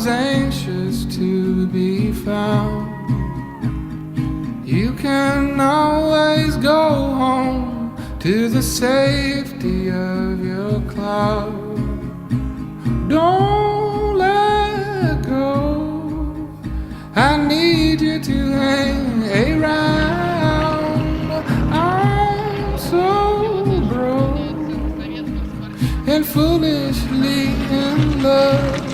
was anxious to be found. You can always go home to the safety of your cloud. Don't let go, I need you to hang around. I'm so broke and foolishly in love.